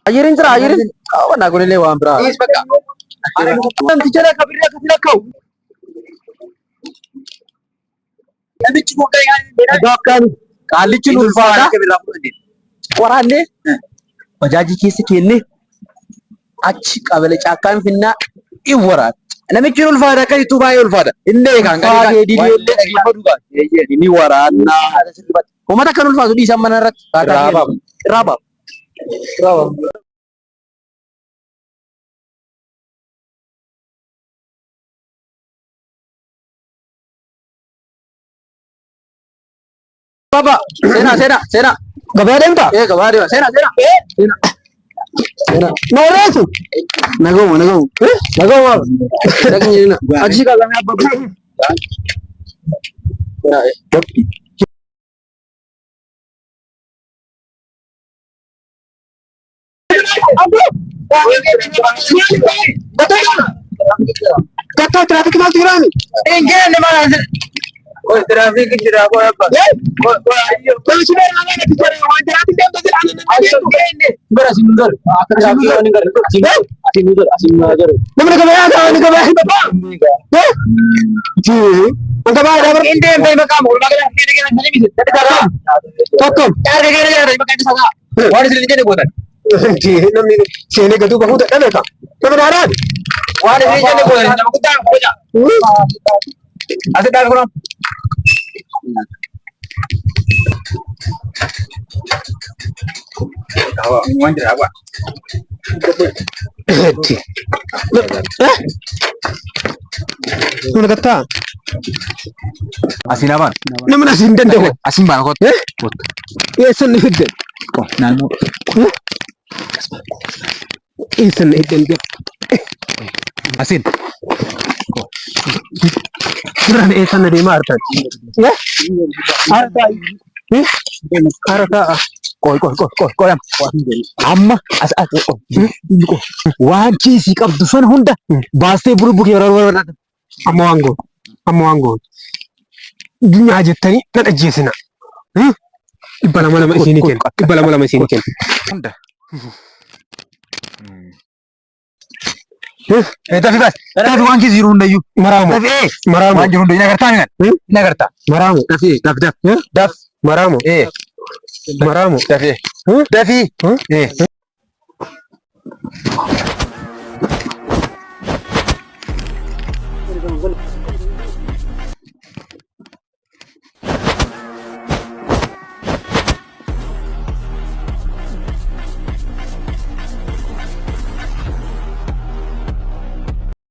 Ayirin jira ayirin. Wanna godhillee waan biraa. Is bakka. Wanti jala kabiree akkasii lakka'u. Namichi muka yaa'in Egaa akkaan qaallichi ulfaata. Waraannee bajaajii keessa keenne achi qabale caakkaan finnaa in waraana. Namichi ulfaata akkasitti baay'ee ulfaata. Illee kan ni waraanna. Uummata kan ulfaatu dhiisan mana irratti. Raabaa. Baba, sena. Gabaa deemta? Gabaa deema. Sena. Nooreesu. Nagauma. Nagni. Achi kagamee abba. Kata trafik mal tirani. Enggak, ni mana? Oh, trafik jira ko abba. Ko sudah mana na bicara wan trafik dem to tirani. Ayo gende. Bara sindur. Sindur. Namne ka baya ka ni ka baya baba. Ji. Anta baya dabar inde be makam hol magala ni ni ni ni. Tokkom. Yaar ke ke yaar makam saga. What is it ni bodan? Ji, namne sene gadu bahut ada ka. Namne aran. What is it ni bodan? Namku ta ho ja. Ase dar kono. Awa, wanjir awa. Mana kata? Asin apa? Nama asin dan deh. Asin bang kot. Isan ni hidden. Oh, namu. Isan hidden deh. Asin. Beneran isan dari Marta. Ya? Marta. Marta. Koi. Amma as. Wanci si kap dusun hunda. Baste buru buki orang. Amma wango. Dunia jettani nada jesina. Ibala mala isini ken. Hunda. Tapi bas. Tapi wanci ziru hunda yu. Maramu. Wanci hunda ina kerta kan? Ina kerta. Maramu. Daf. Maramu. Maramu. Dafi.